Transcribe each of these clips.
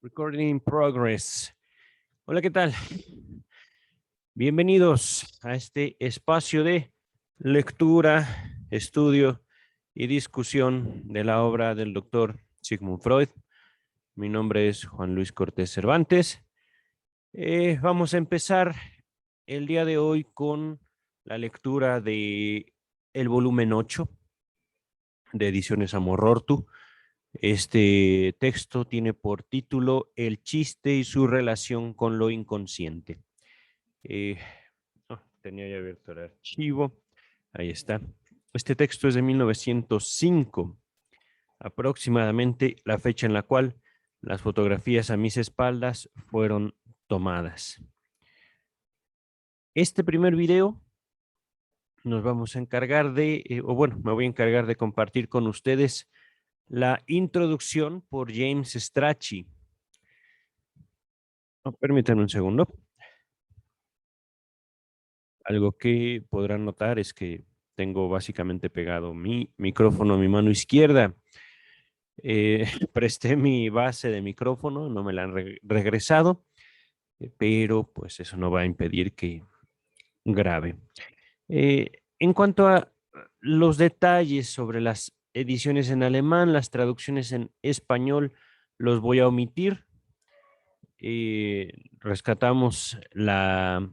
Recording in progress. Hola, ¿qué tal? Bienvenidos a este espacio de lectura, estudio y discusión de la obra del doctor Sigmund Freud. Mi nombre es Juan Luis Cortés Cervantes. Vamos a empezar el día de hoy con la lectura de el volumen 8 de Ediciones Amorortu. Este texto tiene por título El chiste y su relación con lo inconsciente. Tenía ya abierto el archivo. Ahí está. Este texto es de 1905, aproximadamente la fecha en la cual las fotografías a mis espaldas fueron tomadas. Este primer video nos vamos a encargar de, me voy a encargar de compartir con ustedes la introducción por James Strachey. Permítanme un segundo. Algo que podrán notar es que tengo básicamente pegado mi micrófono a mi mano izquierda. Presté mi base de micrófono, no me la han regresado, pero pues eso no va a impedir que grabe. En cuanto a los detalles sobre las ediciones en alemán, las traducciones en español, los voy a omitir. Rescatamos la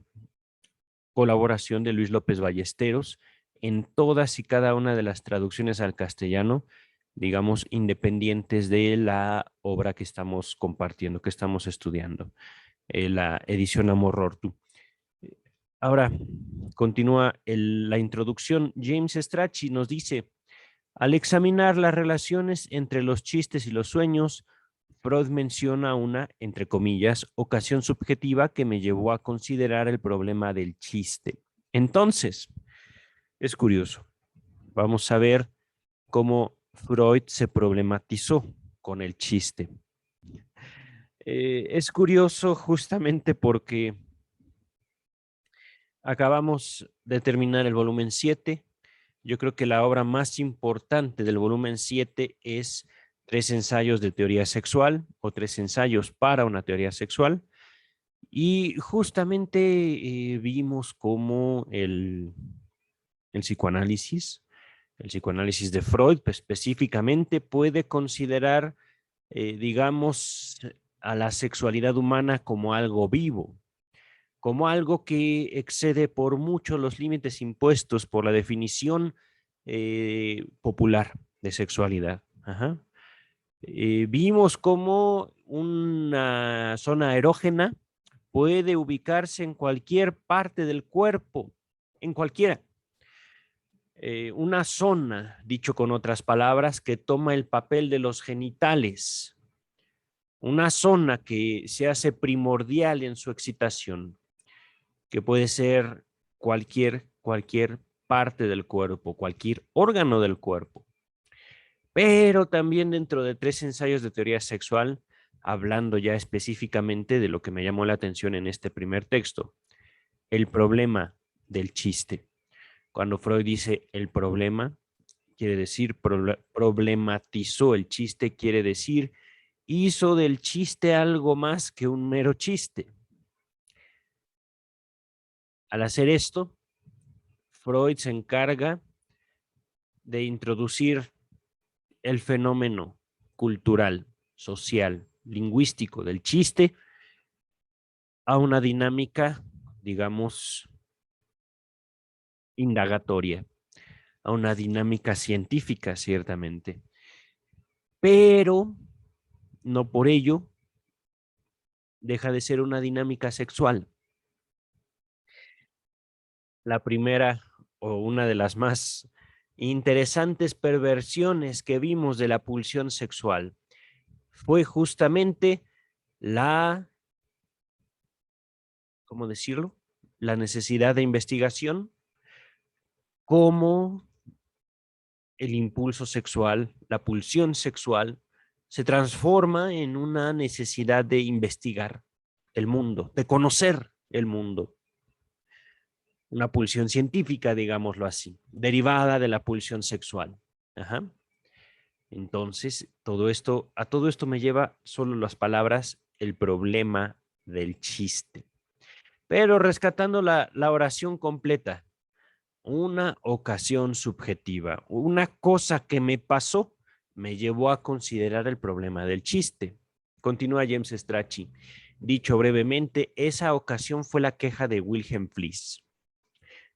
colaboración de Luis López Ballesteros en todas y cada una de las traducciones al castellano, digamos, independientes de la obra que estamos compartiendo, que estamos estudiando, la edición Amorortu. Ahora, continúa la introducción. James Strachey nos dice: al examinar las relaciones entre los chistes y los sueños, Freud menciona una, entre comillas, ocasión subjetiva que me llevó a considerar el problema del chiste. Entonces, es curioso. Vamos a ver cómo Freud se problematizó con el chiste. Es curioso justamente porque acabamos de terminar el volumen 7. Yo creo que la obra más importante del volumen 7 es 3 ensayos de teoría sexual o 3 ensayos para una teoría sexual. Y justamente vimos cómo el psicoanálisis de Freud pues, específicamente puede considerar, digamos, a la sexualidad humana como algo vivo, como algo que excede por mucho los límites impuestos por la definición popular de sexualidad. Ajá. Vimos cómo una zona erógena puede ubicarse en cualquier parte del cuerpo, en cualquiera. Una zona, dicho con otras palabras, que toma el papel de los genitales. Una zona que se hace primordial en su excitación, que puede ser cualquier parte del cuerpo, cualquier órgano del cuerpo. Pero también dentro de 3 ensayos de teoría sexual, hablando ya específicamente de lo que me llamó la atención en este primer texto, el problema del chiste. Cuando Freud dice el problema, quiere decir problematizó el chiste, quiere decir hizo del chiste algo más que un mero chiste. Al hacer esto, Freud se encarga de introducir el fenómeno cultural, social, lingüístico del chiste a una dinámica, digamos, indagatoria, a una dinámica científica, ciertamente. Pero no por ello deja de ser una dinámica sexual. La primera o una de las más interesantes perversiones que vimos de la pulsión sexual fue justamente la, ¿cómo decirlo? La necesidad de investigación, cómo el impulso sexual, la pulsión sexual, se transforma en una necesidad de investigar el mundo, de conocer el mundo. Una pulsión científica, digámoslo así, derivada de la pulsión sexual. Ajá. Entonces, a todo esto me lleva solo las palabras, el problema del chiste. Pero rescatando la oración completa, una ocasión subjetiva, una cosa que me pasó, me llevó a considerar el problema del chiste. Continúa James Strachey. Dicho brevemente, esa ocasión fue la queja de Wilhelm Fliess.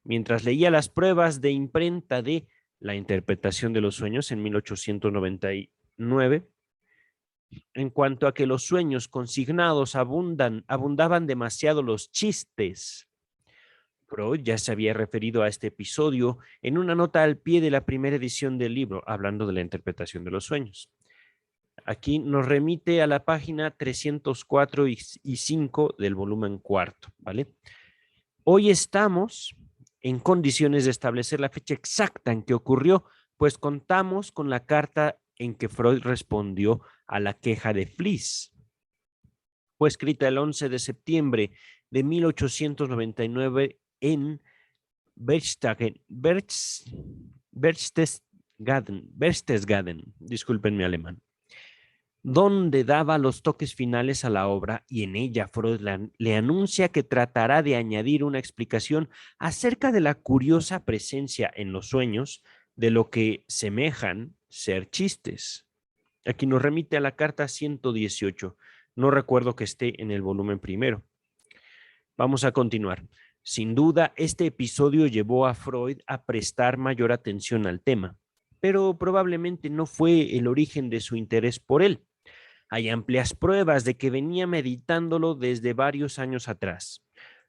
Mientras leía las pruebas de imprenta de La interpretación de los sueños en 1899, en cuanto a que los sueños consignados abundaban demasiado los chistes. Freud ya se había referido a este episodio en una nota al pie de la primera edición del libro, hablando de la interpretación de los sueños. Aquí nos remite a la página 304 y 5 del volumen cuarto, ¿vale? Hoy estamos en condiciones de establecer la fecha exacta en que ocurrió, pues contamos con la carta en que Freud respondió a la queja de Fliess. Fue escrita el 11 de septiembre de 1899 en Berchtesgaden, disculpen mi alemán, donde daba los toques finales a la obra, y en ella Freud le anuncia que tratará de añadir una explicación acerca de la curiosa presencia en los sueños de lo que semejan ser chistes. Aquí nos remite a la carta 118. No recuerdo que esté en el volumen primero. Vamos a continuar. Sin duda, este episodio llevó a Freud a prestar mayor atención al tema, pero probablemente no fue el origen de su interés por él. Hay amplias pruebas de que venía meditándolo desde varios años atrás.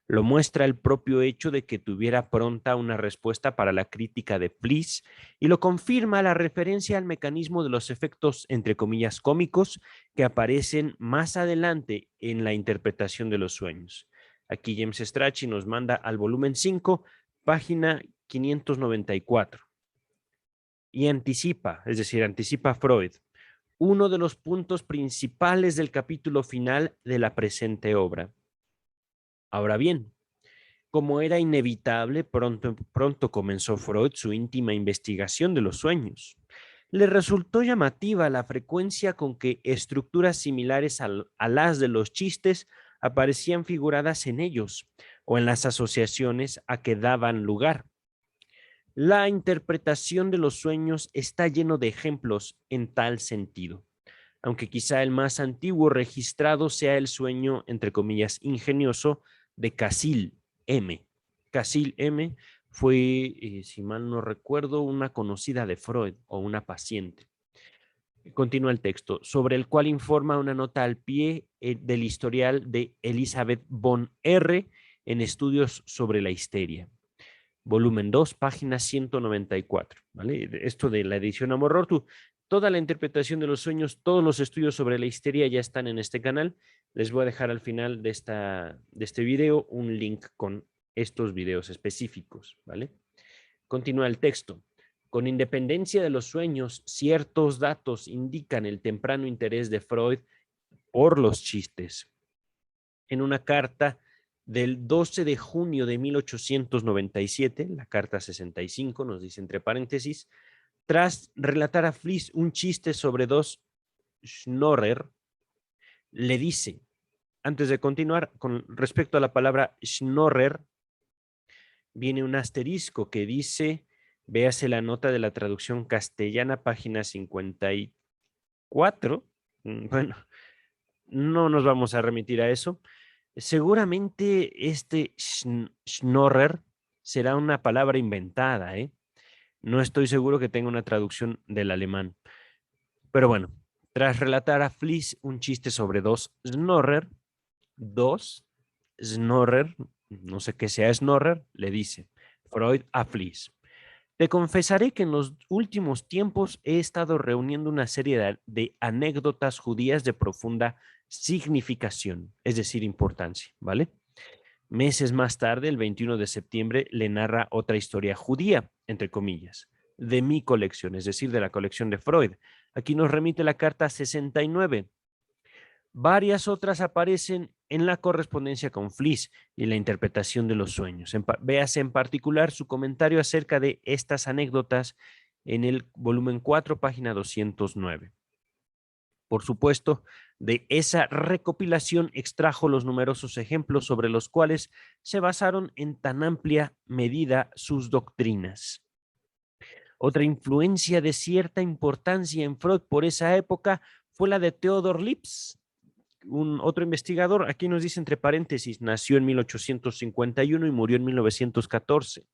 Lo muestra el propio hecho de que tuviera pronta una respuesta para la crítica de Fliess, y lo confirma la referencia al mecanismo de los efectos, entre comillas, cómicos, que aparecen más adelante en la interpretación de los sueños. Aquí James Strachey nos manda al volumen 5, página 594. Y anticipa, es decir, anticipa Freud, uno de los puntos principales del capítulo final de la presente obra. Ahora bien, como era inevitable, pronto comenzó Freud su íntima investigación de los sueños. Le resultó llamativa la frecuencia con que estructuras similares a las de los chistes aparecían figuradas en ellos o en las asociaciones a que daban lugar. La interpretación de los sueños está lleno de ejemplos en tal sentido, aunque quizá el más antiguo registrado sea el sueño, entre comillas, ingenioso de Casil M. Casil M fue, si mal no recuerdo, una conocida de Freud o una paciente. Continúa el texto, sobre el cual informa una nota al pie del historial de Elizabeth von R. en Estudios sobre la histeria. Volumen 2, página 194. ¿Vale? Esto de la edición Amor-Rorty, toda la interpretación de los sueños, todos los estudios sobre la histeria ya están en este canal. Les voy a dejar al final de este video un link con estos videos específicos, ¿vale? Continúa el texto. Con independencia de los sueños, ciertos datos indican el temprano interés de Freud por los chistes. En una carta del 12 de junio de 1897, la carta 65, nos dice entre paréntesis, tras relatar a Fliess un chiste sobre dos Schnorrer, le dice, antes de continuar, con respecto a la palabra Schnorrer, viene un asterisco que dice, véase la nota de la traducción castellana, página 54. Bueno, no nos vamos a remitir a eso. Seguramente este Schnorrer será una palabra inventada, ¿eh? No estoy seguro que tenga una traducción del alemán. Pero bueno, tras relatar a Fliess un chiste sobre dos Schnorrer, no sé qué sea Schnorrer, le dice Freud a Fliess. Te confesaré que en los últimos tiempos he estado reuniendo una serie de anécdotas judías de profunda significación, es decir, importancia, ¿vale? Meses más tarde, el 21 de septiembre, le narra otra historia judía, entre comillas, de mi colección, es decir, de la colección de Freud. Aquí nos remite la carta 69. Varias otras aparecen en la correspondencia con Fliess y la interpretación de los sueños. Véase en particular su comentario acerca de estas anécdotas en el volumen 4, página 209. Por supuesto, de esa recopilación extrajo los numerosos ejemplos sobre los cuales se basaron en tan amplia medida sus doctrinas. Otra influencia de cierta importancia en Freud por esa época fue la de Theodor Lipps, otro investigador. Aquí nos dice entre paréntesis, nació en 1851 y murió en 1914.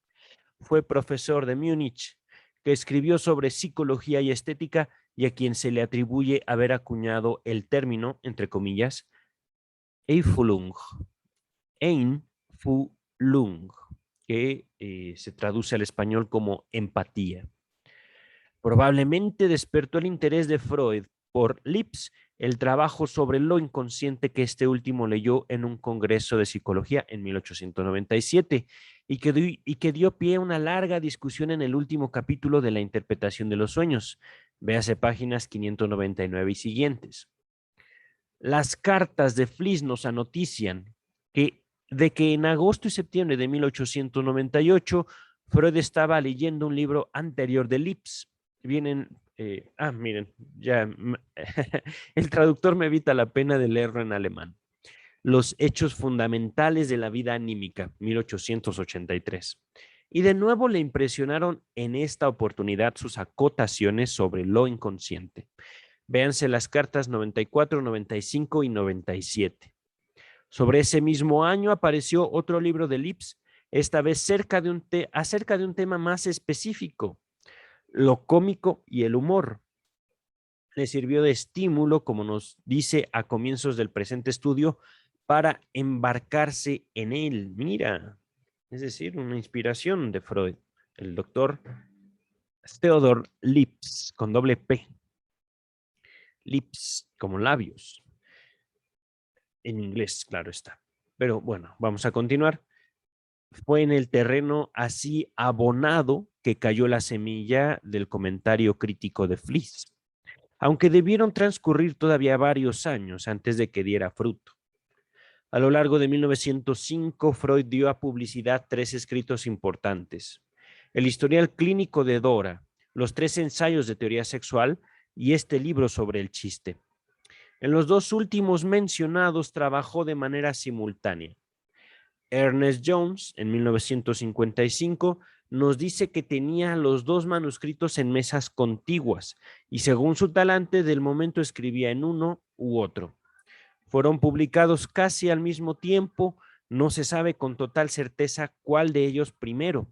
Fue profesor de Múnich, que escribió sobre psicología y estética y a quien se le atribuye haber acuñado el término, entre comillas, Einfühlung, Einfühlung, que se traduce al español como empatía. Probablemente despertó el interés de Freud por Lipps el trabajo sobre lo inconsciente que este último leyó en un congreso de psicología en 1897 y que dio pie a una larga discusión en el último capítulo de la interpretación de los sueños. Véase páginas 599 y siguientes. Las cartas de Fliess nos anotician de que en agosto y septiembre de 1898 Freud estaba leyendo un libro anterior de Lipps. Miren, ya el traductor me evita la pena de leerlo en alemán. Los hechos fundamentales de la vida anímica, 1883. Y de nuevo le impresionaron en esta oportunidad sus acotaciones sobre lo inconsciente. Véanse las cartas 94, 95 y 97. Sobre ese mismo año apareció otro libro de Lipps, esta vez acerca de un tema más específico, lo cómico y el humor. Le sirvió de estímulo, como nos dice a comienzos del presente estudio, para embarcarse en él. Mira, es decir, una inspiración de Freud, el doctor Theodor Lipps, con doble P. Lips, como labios. En inglés, claro está. Pero bueno, vamos a continuar. Fue en el terreno así abonado que cayó la semilla del comentario crítico de Fliess, aunque debieron transcurrir todavía varios años antes de que diera fruto. A lo largo de 1905, Freud dio a publicidad 3 escritos importantes: el historial clínico de Dora, los 3 ensayos de teoría sexual y este libro sobre el chiste. En los 2 últimos mencionados trabajó de manera simultánea. Ernest Jones, en 1955, nos dice que tenía los 2 manuscritos en mesas contiguas y según su talante del momento escribía en uno u otro. Fueron publicados casi al mismo tiempo, no se sabe con total certeza cuál de ellos primero.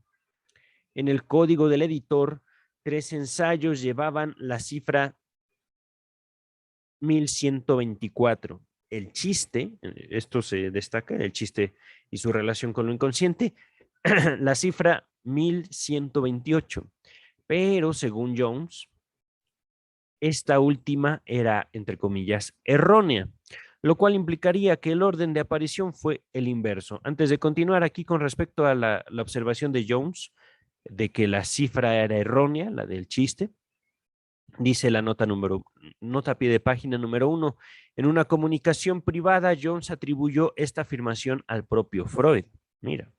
En el código del editor, 3 ensayos llevaban la cifra 1124. El chiste, esto se destaca, el chiste y su relación con lo inconsciente, la cifra 1128. Pero según Jones, esta última era, entre comillas, errónea, lo cual implicaría que el orden de aparición fue el inverso. Antes de continuar aquí con respecto a la observación de Jones, de que la cifra era errónea, la del chiste, dice la nota a pie de página número 1. En una comunicación privada, Jones atribuyó esta afirmación al propio Freud. Mira,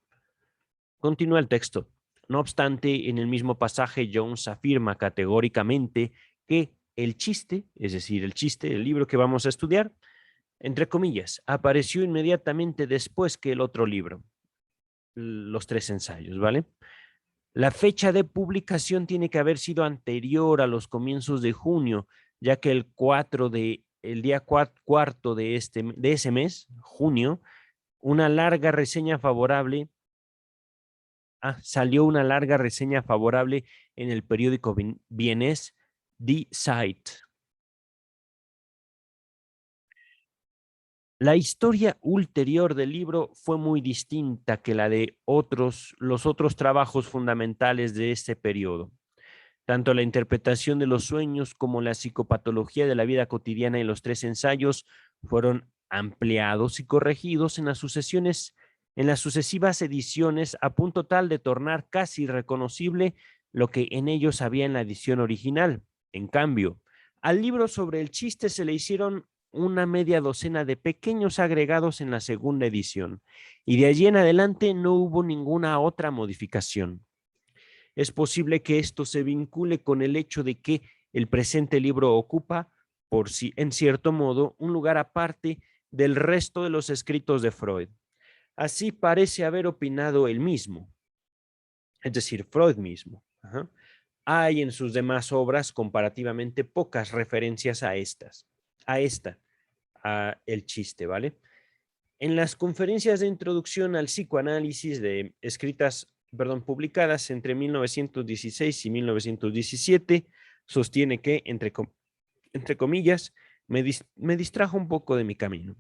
continúa el texto. No obstante, en el mismo pasaje, Jones afirma categóricamente que el chiste, es decir, el libro que vamos a estudiar, entre comillas, apareció inmediatamente después que el otro libro, los 3 ensayos, ¿vale? La fecha de publicación tiene que haber sido anterior a los comienzos de junio, ya que el día cuarto de ese mes, junio, salió una larga reseña favorable en el periódico vienés Die Zeit. La historia ulterior del libro fue muy distinta que la de los otros trabajos fundamentales de este periodo. Tanto la interpretación de los sueños como la psicopatología de la vida cotidiana en los 3 ensayos fueron ampliados y corregidos en las sucesivas ediciones a punto tal de tornar casi irreconocible lo que en ellos había en la edición original. En cambio, al libro sobre el chiste se le hicieron una media docena de pequeños agregados en la segunda edición, y de allí en adelante no hubo ninguna otra modificación. Es posible que esto se vincule con el hecho de que el presente libro ocupa, en cierto modo, un lugar aparte del resto de los escritos de Freud. Así parece haber opinado él mismo, es decir, Freud mismo. Ajá. Hay en sus demás obras comparativamente pocas referencias a el chiste, ¿vale? En las conferencias de introducción al psicoanálisis publicadas entre 1916 y 1917, sostiene que, entre comillas, me distrajo un poco de mi camino.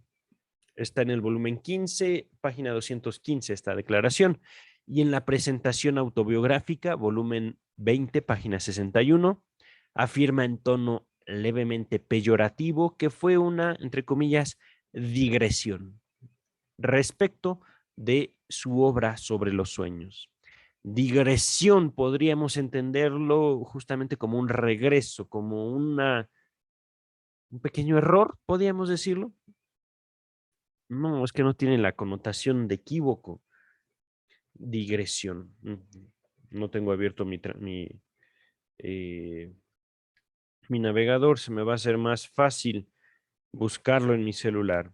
Está en el volumen 15, página 215, esta declaración. Y en la presentación autobiográfica, volumen 20, página 61, afirma en tono levemente peyorativo que fue una, entre comillas, digresión respecto de su obra sobre los sueños. Digresión podríamos entenderlo justamente como un regreso, como un pequeño error, podríamos decirlo. No, es que no tiene la connotación de equívoco. Digresión. No tengo abierto eh, mi navegador, se me va a hacer más fácil buscarlo en mi celular.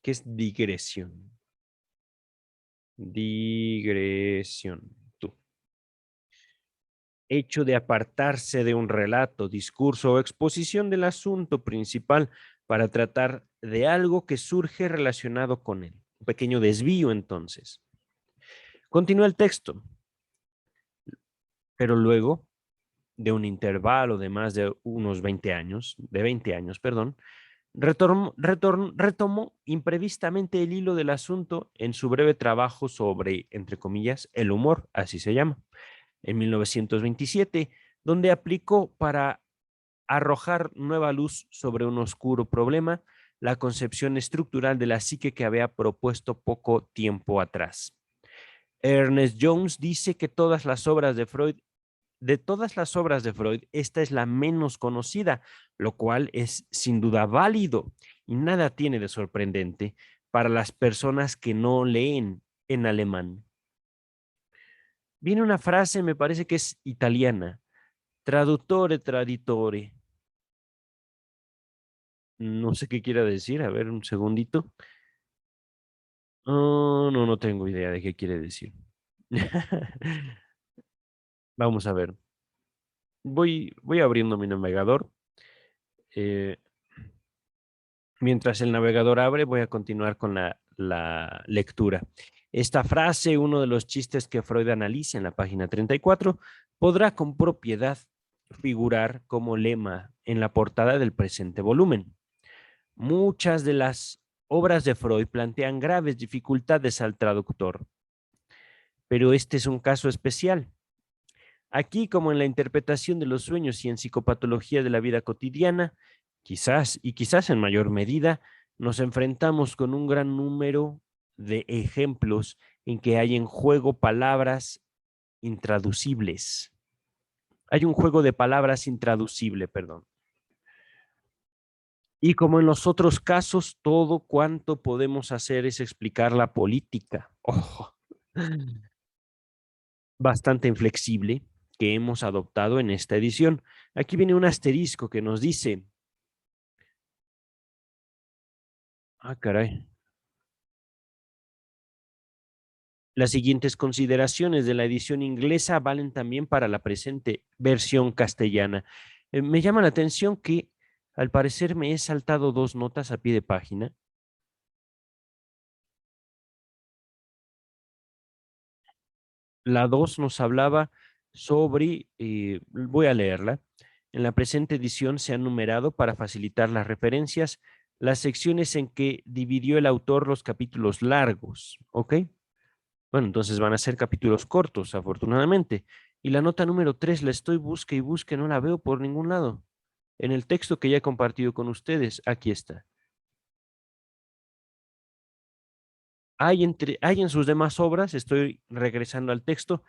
¿Qué es digresión? Digresión. Hecho de apartarse de un relato, discurso o exposición del asunto principal para tratar de algo que surge relacionado con él. Un pequeño desvío, entonces. Continúa el texto, pero luego de un intervalo de más de unos 20 años, perdón, retomó imprevistamente el hilo del asunto en su breve trabajo sobre, entre comillas, el humor, así se llama, en 1927, donde aplicó para arrojar nueva luz sobre un oscuro problema, la concepción estructural de la psique que había propuesto poco tiempo atrás. Ernest Jones dice que de todas las obras de Freud, esta es la menos conocida, lo cual es sin duda válido y nada tiene de sorprendente para las personas que no leen en alemán. Viene una frase, me parece que es italiana, traduttore traditore. No sé qué quiera decir, a ver un segundito. Oh, no, no tengo idea de qué quiere decir. Vamos a ver. Voy abriendo mi navegador. Eh, Mientras el navegador abre, voy a continuar con la lectura. Esta frase, uno de los chistes que Freud analiza en la página 34, podrá con propiedad figurar como lema en la portada del presente volumen. Muchas de las obras de Freud plantean graves dificultades al traductor, pero este es un caso especial. Aquí, como en la interpretación de los sueños y en psicopatología de la vida cotidiana, quizás en mayor medida, nos enfrentamos con un gran número de ejemplos en que hay en juego palabras intraducibles. Hay un juego de palabras intraducible, perdón. Y como en los otros casos, todo cuanto podemos hacer es explicar la política. Oh, bastante inflexible que hemos adoptado en esta edición. Aquí viene un asterisco que nos dice, caray, las siguientes consideraciones de la edición inglesa valen también para la presente versión castellana. Me llama la atención que al parecer me he saltado dos notas a pie de página. La 2 nos hablaba sobre, voy a leerla, en la presente edición se han numerado para facilitar las referencias las secciones en que dividió el autor los capítulos largos, ¿ok? Bueno, entonces van a ser capítulos cortos, afortunadamente. Y la nota número 3 la estoy busque y busque, no la veo por ningún lado. En el texto que ya he compartido con ustedes, aquí está. Hay en sus demás obras, estoy regresando al texto,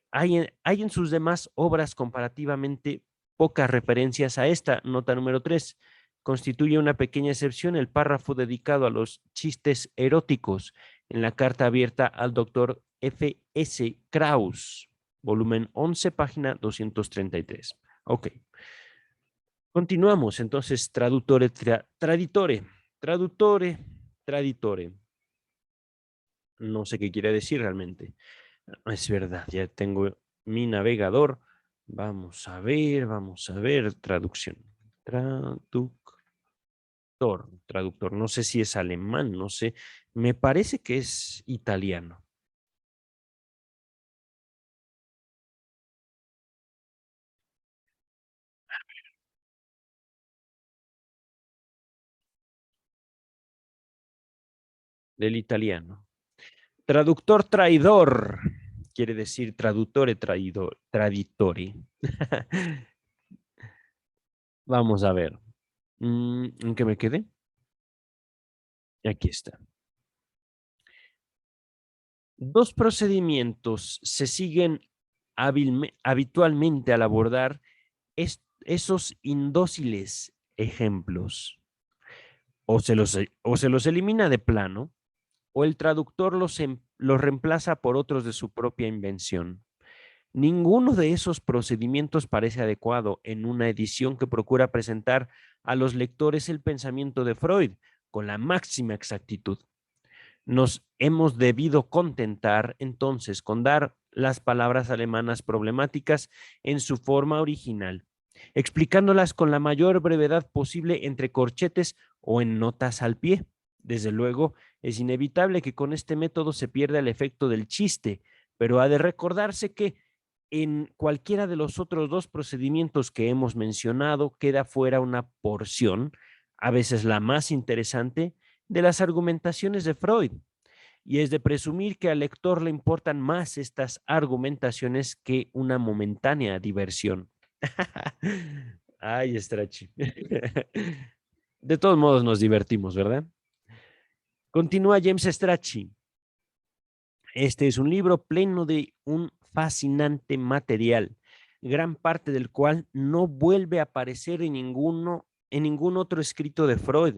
hay en sus demás obras comparativamente pocas referencias a esta, nota número 3. Constituye una pequeña excepción el párrafo dedicado a los chistes eróticos en la carta abierta al doctor F. S. Krauss. volumen 11, página 233. Ok. Continuamos, entonces, traduttore, traditore. No sé qué quiere decir realmente. Es verdad, ya tengo mi navegador. Vamos a ver, traducción. Traductor. No sé si es alemán, no sé. Me parece que es italiano. Del italiano. Traductor traidor. Quiere decir traduttore traidor, traditori. Vamos a ver. ¿En qué me quedé? Aquí está. Dos procedimientos se siguen habitualmente al abordar esos indóciles ejemplos. O se los elimina de plano, o el traductor los reemplaza por otros de su propia invención. Ninguno de esos procedimientos parece adecuado en una edición que procura presentar a los lectores el pensamiento de Freud con la máxima exactitud. Nos hemos debido contentar entonces con dar las palabras alemanas problemáticas en su forma original, explicándolas con la mayor brevedad posible entre corchetes o en notas al pie. Desde luego, es inevitable que con este método se pierda el efecto del chiste, pero ha de recordarse que en cualquiera de los otros dos procedimientos que hemos mencionado queda fuera una porción, a veces la más interesante, de las argumentaciones de Freud. Y es de presumir que al lector le importan más estas argumentaciones que una momentánea diversión. Ay, Strachi. De todos modos nos divertimos, ¿verdad? Continúa James Strachey. Este es un libro pleno de un fascinante material, gran parte del cual no vuelve a aparecer en ningún otro escrito de Freud.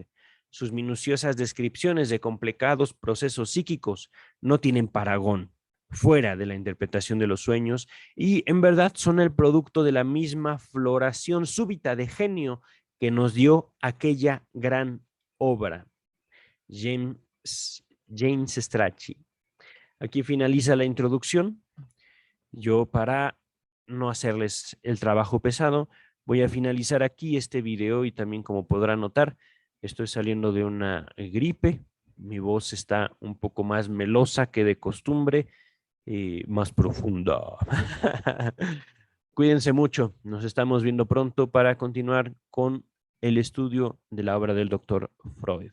Sus minuciosas descripciones de complicados procesos psíquicos no tienen parangón fuera de la interpretación de los sueños y en verdad son el producto de la misma floración súbita de genio que nos dio aquella gran obra. James Strachey. Aquí finaliza la introducción. Yo, para no hacerles el trabajo pesado, voy a finalizar aquí este video y también, como podrán notar, estoy saliendo de una gripe. Mi voz está un poco más melosa que de costumbre, más profunda. Cuídense mucho. Nos estamos viendo pronto para continuar con el estudio de la obra del doctor Freud.